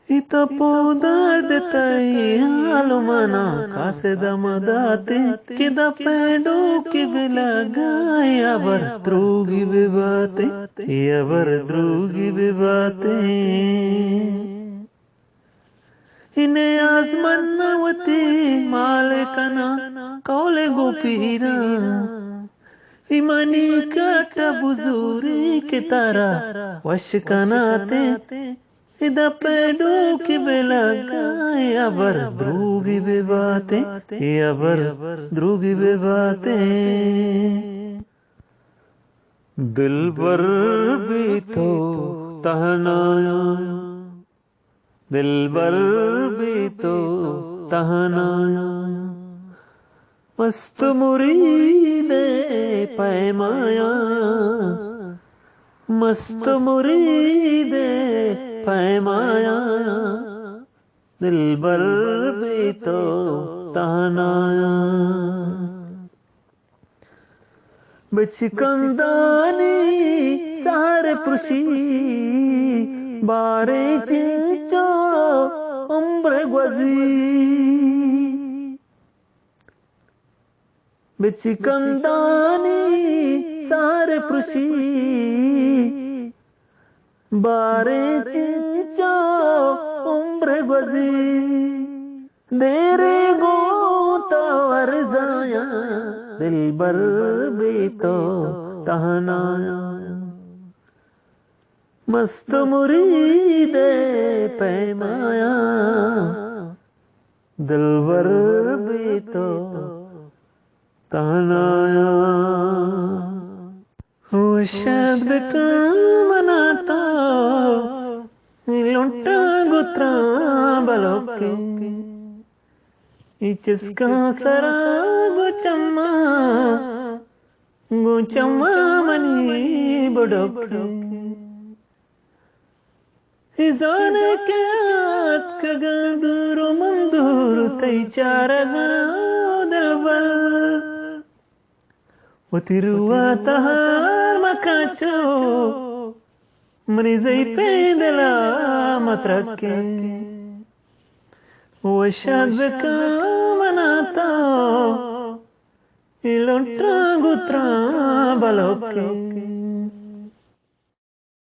Ita podar de tai alumana kase damadate kida pedo ki bilagai abar drugi bibate abar drugi bibate ine azmanawati malekana kaule gopira imani kata buzuri kitara washkanate इदा पेड़ों की बेलगाए अबर ध्रुगी बेबाते अबर ध्रुगी बेबाते दिल पर भी तो तहनाया दिल पर भी तो तहनाया मस्त मुरीदे पैमाया मस्त मुरीदे पैमाया दिल बर भी तो तहनाया बिचकंदानी सारे पुरुषी बारे चिंचो उम्र ग्वजी बिचकंदानी सारे पुरुषी बारे चिंचो उम्र गुजी देरे गो तो अर्जाया दिल बर भी तो तहनाया मस्त मुरीदे पैमाया दिल बर भी तो तहनाया हो शब्द का मनाता लुंटा गुत्रा बलोके इचस्का सरा गुचम्मा मनी बड़ोके इजाने के आत कगंदूरो मंदूर तई चारगा दिलबर वतिरुआ तहार मकाचो मरीज़ई पे दिला मत रखे वो शब्द का मनाता इलोट्रा गुत्रा बलोके